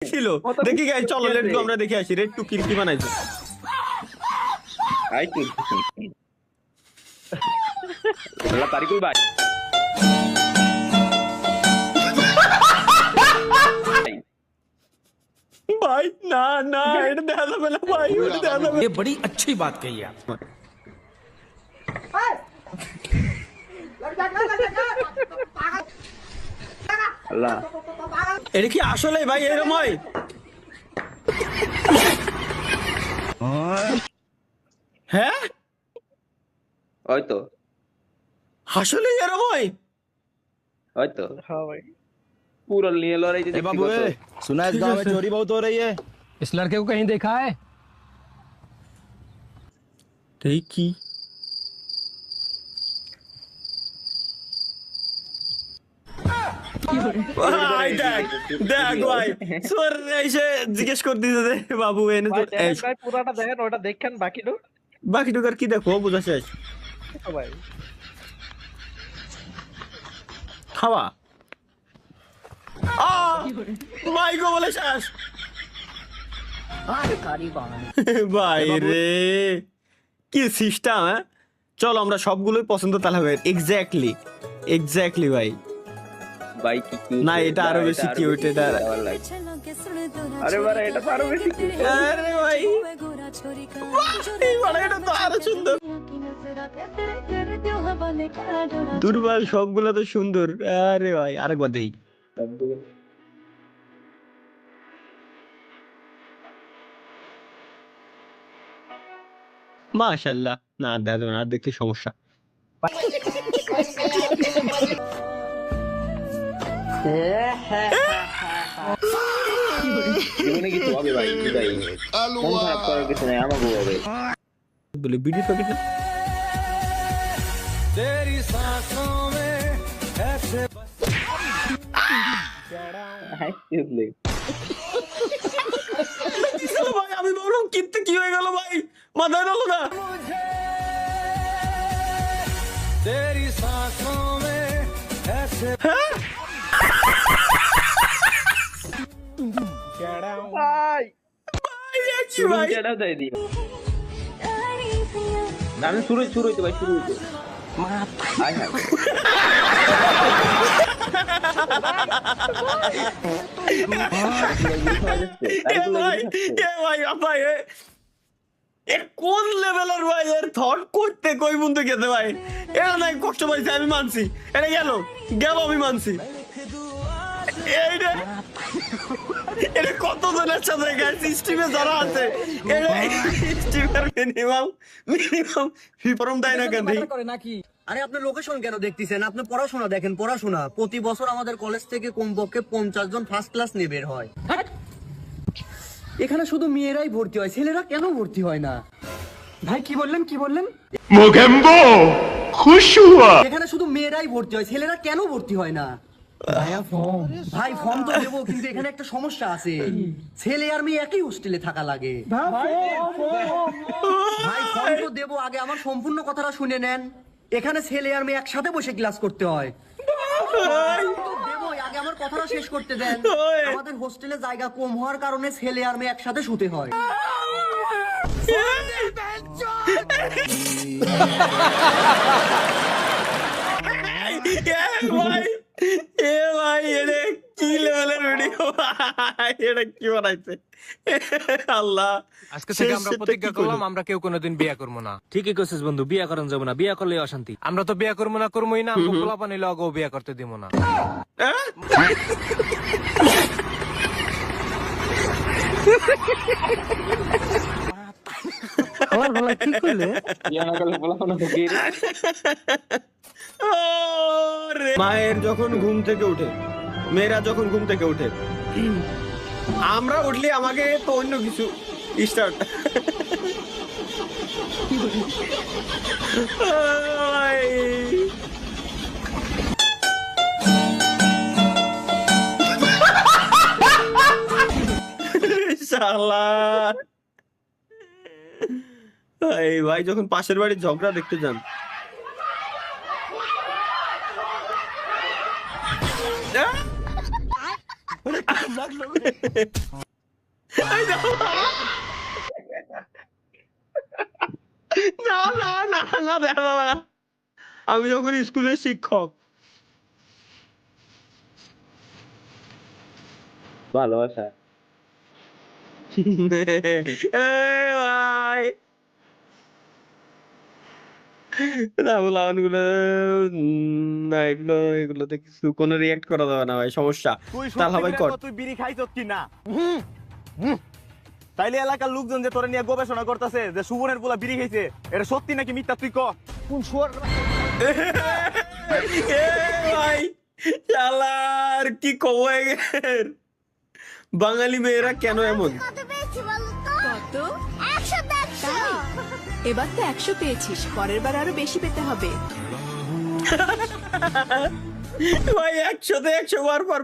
ছিল দেখি গাইস, চলো লেটস গো, আমরা দেখে আসি রেড টু কিল কি বানাইছে। আই তো আল্লাহ তারিকুল ভাই ভাই না না, এটা দেখা যাবে না ভাই, এটা দেখা যাবে। ये बड़ी अच्छी बात कही आप। আল্লাহ এটা কি আসলে ভাই এরকম হয়? হ্যাঁ হয়তো আসলে এরকম হয়। হয়তো पूरा लिए लड़ाई ए बाबू ए, सुना है इस गांव में चोरी बहुत हो रही है। इस लड़के को कहीं देखा है? দেখি ভাই দেখ দেখ ভাই, সোর এসে জিজ্ঞেস করে দিতে দে বাবু এনে তো ভাই পুরাটা দেখেন, ওটা দেখেন বাকিটু বাকি টুকার কি দেখো বোঝা শেষ। ভাই খাওয়া ভাই গো বলে শেষ ভাই রে, কি সিস্টেম। হ্যাঁ চলো আমরা সবগুলোই পছন্দ তাহলে হবে। এক্স্যাক্টলি এক্স্যাক্টলি ভাই। भाई की क्यों না এটা আরো বেশি কিউট। এটা अरे बारे এটা তো আরো বেশি cute। আরে ভাই এই বড়, এটা তো আরো সুন্দর। দুর্বল সবগুলো তো সুন্দর। আরে ভাই আরেকবার দেই। মাশাআল্লাহ। না দাদা না দেখতে সমস্যা। জীবনে কিছু হবে ভাই, ভাই মন খারাপ করার কিছু নাই, আমাকে হবে। বলে বিডি প্যাকেট না হাই সিরিয়াসলি ভাই, আমি বললাম কিন্তু কি হয়ে গেল ভাই, মাথায় গেল না। হ্যাঁ? ভাই ভাই, দেখছি ভাই। কেডা দেই দি গান শুরু হইতো ভাই, শুরু হইতো হাই হাই কোন লেভেলের ভাই, এর থট করতে কই বন্ধু গেছে ভাই। এটা নাই কষ্ট পাইছে আমি মানছি, এটা গেল গেল আমি মানছি। এইটা এটা কতজনের সাথে সিস্টেমে যারা আছে, এটা সিস্টেমের মিনিমাম ফিফরম দেয় না কেন? আরে আপনি লোকেশন কেন দেখতেছেন? আপনি পড়াশোনা দেখেন, পড়াশোনা। প্রতি বছর আমাদের কলেজ থেকে কমপক্ষে 50 জন ফার্স্ট ক্লাস নিয়ে বের হয়। এখানে শুধু মেয়েরাই ভর্তি হয়, ছেলেরা কেন ভর্তি হয় না? ভাই কি বললেন, কি বললেন? এখানে শুধু মেয়েরাই ভর্তি হয়, ছেলেরা কেন ভর্তি হয় না? ভাই ফর্ম তো দেবো, কিন্তু এখানে একটা সমস্যা আছে। ছেলে আর মেয়ে একই হোস্টেলে থাকা লাগে। ভাই ফর্ম তো দেবো, আগে আমার সম্পূর্ণ কথাটা শুনে নেন। এখানে ছেলে আর মেয়ে একসাথে বসে ক্লাস করতে হয়। দেবই, আগে আমার কথাটা শেষ করতে দেন। আমাদের হোস্টেলে জায়গা কম হওয়ার কারণে ছেলে আর মেয়ে একসাথে শুতে হয়। ভাই এ ভাই, এটা কি লেভেলের ভিডিও ভাই, এটা কি বানাইছে আল্লাহ। আজকে থেকে আমরা প্রতিজ্ঞা করলাম আমরা কেউ কোনোদিন বিয়ে করবো না। ঠিকই কইছিস বন্ধু, বিয়ে করেন যাবো না, বিয়ে করলে অশান্তি। আমরা তো বিয়ে করবো না, করবোই না। আমরা পোলা পানি লগও বিয়ে করতে দিব না। ইয়ানা কালে বলা না কি মায়ের যখন ঘুম থেকে উঠে, মেয়েরা যখন ঘুম থেকে উঠে, আমরা উঠলে আমাকে তো অন্য কিছু স্টার্ট। শালা ভাই যখন পাশের বাড়ির ঝগড়া দেখতে যান, এই দেখো। না না না না দেখো না। আমি যখন স্কুলের শিক্ষক ভালোবাসা ভাই না বলান গুলো না এগুলো এগুলোতে কিছু কোনো রিয়াক্ট করা যাবে না ভাই সমস্যা তাহলে ভাই কর তুই বিড়ি খাইছ কি না তাইলে এলাকার লোকজন যে তোরে নিয়ে গবেষণা করতেছে যে সুবনের পোলা বিড়ি খাইছে এটা সত্যি নাকি মিথ্যা তুই ক কোন শুয়ার এ ভাই শালার কি খবর বাঙালি মেয়েরা কেন এমন কত পেয়েছি বলো তো? কত? 100 এবার তো 100 পেয়েছিস পরের বার আরো বেশি পেতে হবে ভাই 100 বার পর